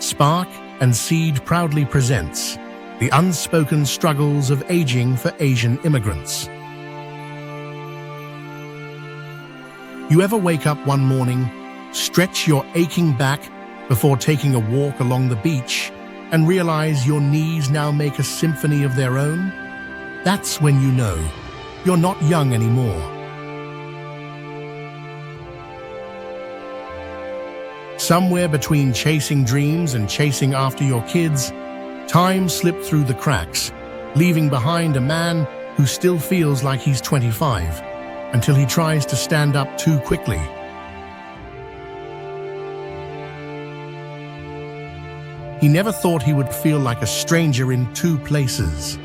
Spark and Seed proudly presents The Unspoken Struggles of Aging for Asian Immigrants. You ever wake up one morning, stretch your aching back before taking a walk along the beach, and realize your knees now make a symphony of their own? That's when you know you're not young anymore. Somewhere between chasing dreams and chasing after your kids, time slipped through the cracks, leaving behind a man who still feels like he's 25 until he tries to stand up too quickly. He never thought he would feel like a stranger in two places.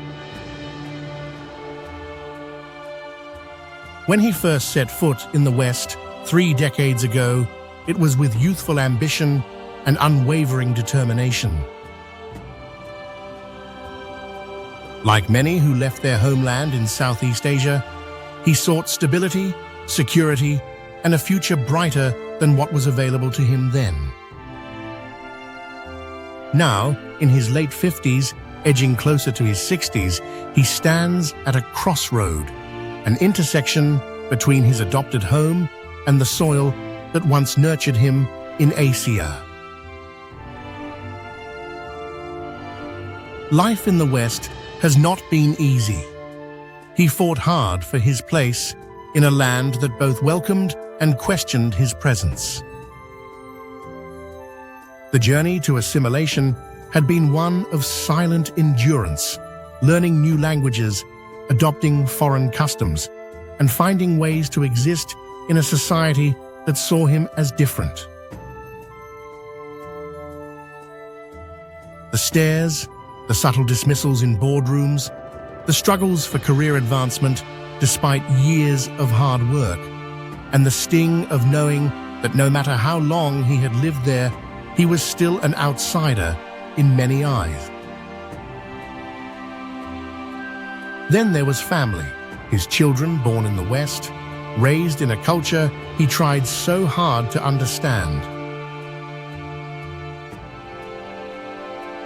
When he first set foot in the West 3 decades ago, it was with youthful ambition and unwavering determination. Like many who left their homeland in Southeast Asia, he sought stability, security, and a future brighter than what was available to him then. Now, in his late 50s, edging closer to his 60s, he stands at a crossroad, an intersection between his adopted home and the soil that once nurtured him in Asia. Life in the West has not been easy. He fought hard for his place in a land that both welcomed and questioned his presence. The journey to assimilation had been one of silent endurance, learning new languages, adopting foreign customs, and finding ways to exist in a society that saw him as different. The stares, the subtle dismissals in boardrooms, the struggles for career advancement despite years of hard work, and the sting of knowing that no matter how long he had lived there, he was still an outsider in many eyes. Then there was family, his children born in the West, raised in a culture he tried so hard to understand.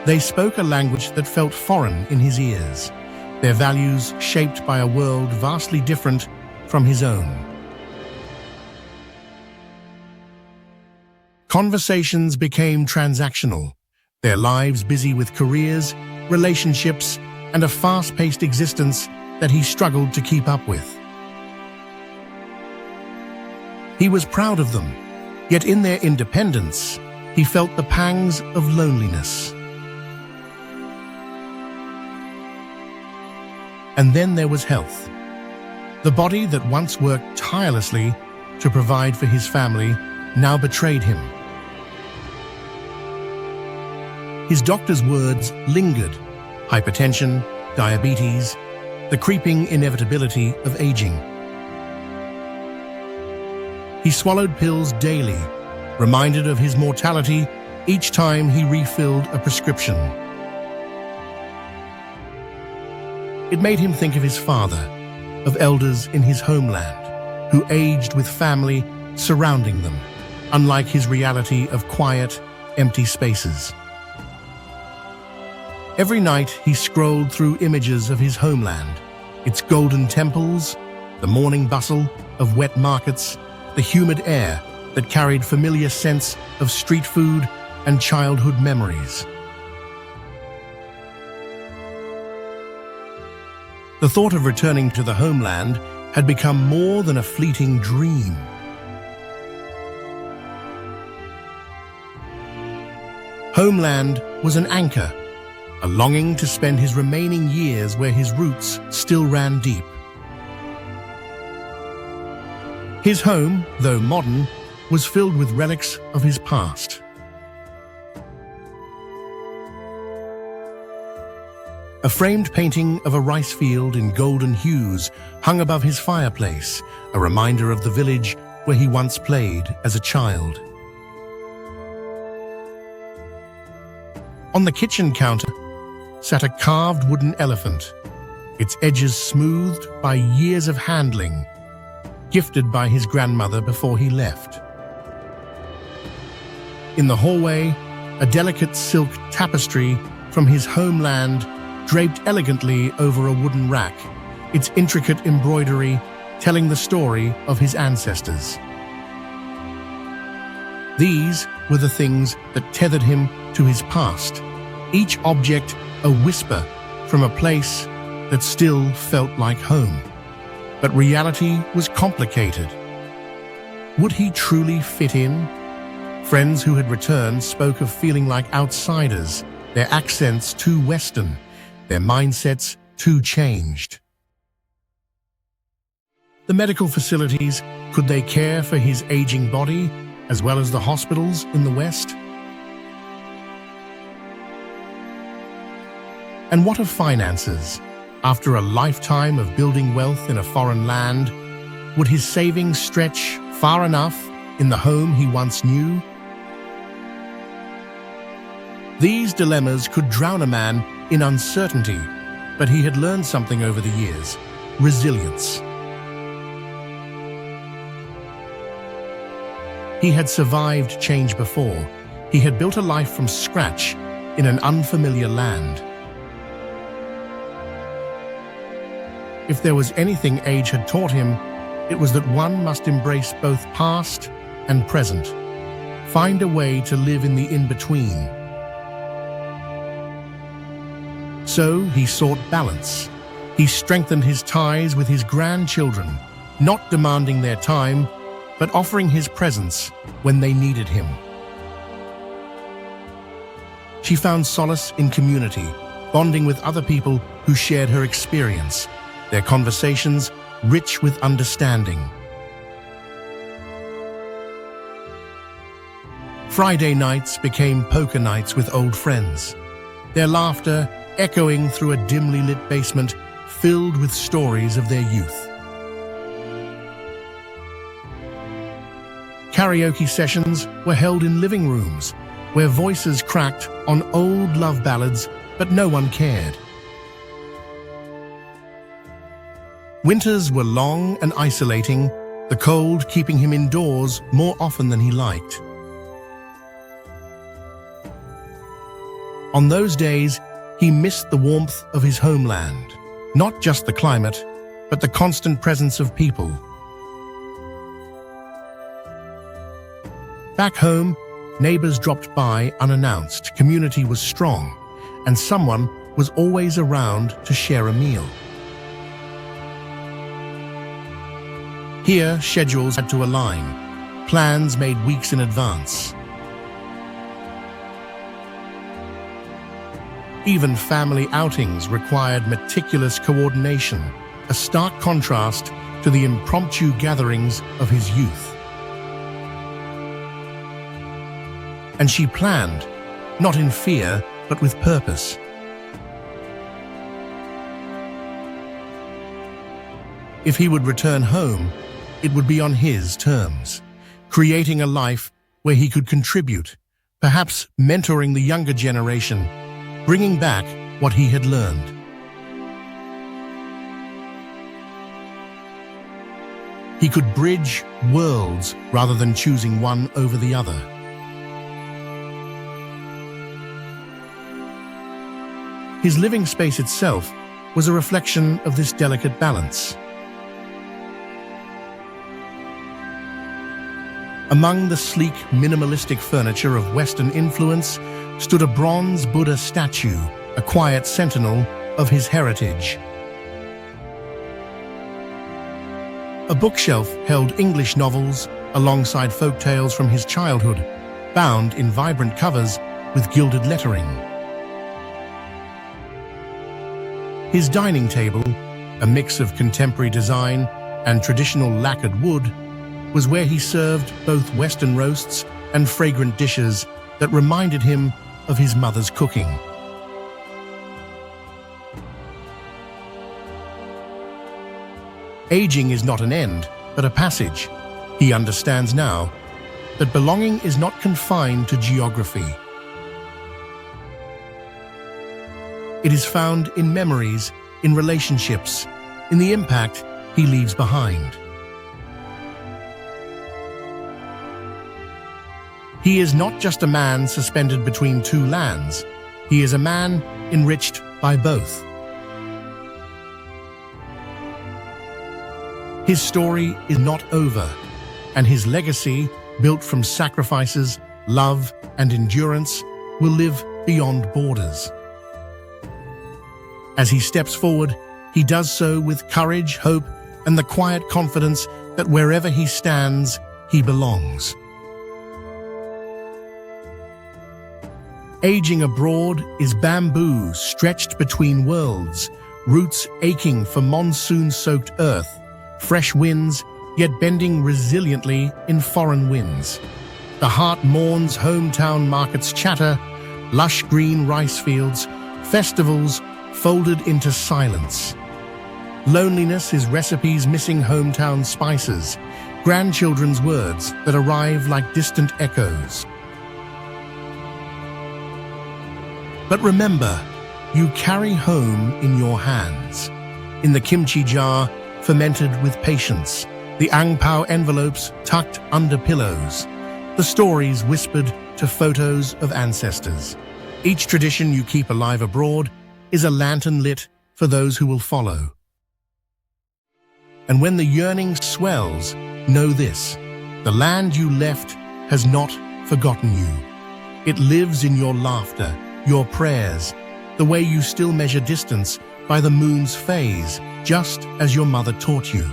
They spoke a language that felt foreign in his ears, their values shaped by a world vastly different from his own. Conversations became transactional, their lives busy with careers, relationships, and a fast-paced existence that he struggled to keep up with. He was proud of them, yet in their independence, he felt the pangs of loneliness. And then there was health. The body that once worked tirelessly to provide for his family now betrayed him. His doctor's words lingered: hypertension, diabetes, the creeping inevitability of aging. He swallowed pills daily, reminded of his mortality each time he refilled a prescription. It made him think of his father, of elders in his homeland, who aged with family surrounding them, unlike his reality of quiet, empty spaces. Every night he scrolled through images of his homeland, its golden temples, the morning bustle of wet markets, the humid air that carried familiar scents of street food and childhood memories. The thought of returning to the homeland had become more than a fleeting dream. Homeland was an anchor, a longing to spend his remaining years where his roots still ran deep. His home, though modern, was filled with relics of his past. A framed painting of a rice field in golden hues hung above his fireplace, a reminder of the village where he once played as a child. On the kitchen counter sat a carved wooden elephant, its edges smoothed by years of handling, gifted by his grandmother before he left. In the hallway, a delicate silk tapestry from his homeland draped elegantly over a wooden rack, its intricate embroidery telling the story of his ancestors. These were the things that tethered him to his past, each object a whisper from a place that still felt like home. But reality was complicated. Would he truly fit in? Friends who had returned spoke of feeling like outsiders, their accents too Western, their mindsets too changed. The medical facilities, could they care for his aging body, as well as the hospitals in the West? And what of finances? After a lifetime of building wealth in a foreign land, would his savings stretch far enough in the home he once knew? These dilemmas could drown a man in uncertainty, but he had learned something over the years: resilience. He had survived change before. He had built a life from scratch in an unfamiliar land. If there was anything age had taught him, it was that one must embrace both past and present. Find a way to live in the in-between. So he sought balance. He strengthened his ties with his grandchildren, not demanding their time, but offering his presence when they needed him. She found solace in community, bonding with other people who shared her experience, their conversations rich with understanding. Friday nights became poker nights with old friends, their laughter echoing through a dimly lit basement filled with stories of their youth. Karaoke sessions were held in living rooms, where voices cracked on old love ballads, but no one cared. Winters were long and isolating, the cold keeping him indoors more often than he liked. On those days, he missed the warmth of his homeland, not just the climate, but the constant presence of people. Back home, neighbors dropped by unannounced, community was strong, and someone was always around to share a meal. Here, schedules had to align, plans made weeks in advance. Even family outings required meticulous coordination, a stark contrast to the impromptu gatherings of his youth. And she planned, not in fear, but with purpose. If he would return home, it would be on his terms, creating a life where he could contribute, perhaps mentoring the younger generation, bringing back what he had learned. He could bridge worlds rather than choosing one over the other. His living space itself was a reflection of this delicate balance. Among the sleek, minimalistic furniture of Western influence stood a bronze Buddha statue, a quiet sentinel of his heritage. A bookshelf held English novels alongside folktales from his childhood, bound in vibrant covers with gilded lettering. His dining table, a mix of contemporary design and traditional lacquered wood, was where he served both Western roasts and fragrant dishes that reminded him of his mother's cooking. Aging is not an end, but a passage. He understands now that belonging is not confined to geography. It is found in memories, in relationships, in the impact he leaves behind. He is not just a man suspended between two lands. He is a man enriched by both. His story is not over, and his legacy, built from sacrifices, love, and endurance, will live beyond borders. As he steps forward, he does so with courage, hope, and the quiet confidence that wherever he stands, he belongs. Aging abroad is bamboo stretched between worlds, roots aching for monsoon-soaked earth, fresh winds, yet bending resiliently in foreign winds. The heart mourns hometown markets chatter, lush green rice fields, festivals folded into silence. Loneliness is recipes missing hometown spices, grandchildren's words that arrive like distant echoes. But remember, you carry home in your hands. In the kimchi jar, fermented with patience, the ang pao envelopes tucked under pillows, the stories whispered to photos of ancestors. Each tradition you keep alive abroad is a lantern lit for those who will follow. And when the yearning swells, know this: the land you left has not forgotten you. It lives in your laughter, your prayers, the way you still measure distance by the moon's phase, just as your mother taught you.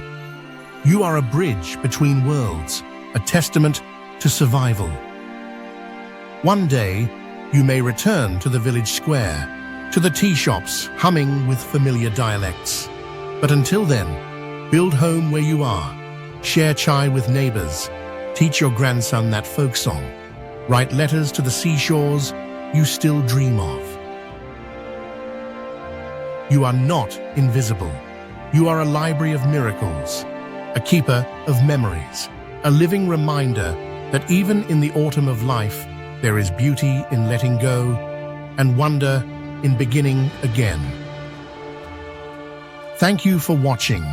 You are a bridge between worlds, a testament to survival. One day, you may return to the village square, to the tea shops humming with familiar dialects. But until then, build home where you are, share chai with neighbors, teach your grandson that folk song, write letters to the seashores you still dream of. You are not invisible. You are a library of miracles, a keeper of memories, a living reminder that even in the autumn of life, there is beauty in letting go and wonder in beginning again. Thank you for watching.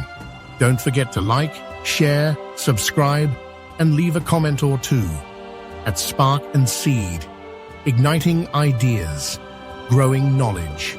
Don't forget to like, share, subscribe, and leave a comment or two. At Spark and Seed, igniting ideas, growing knowledge.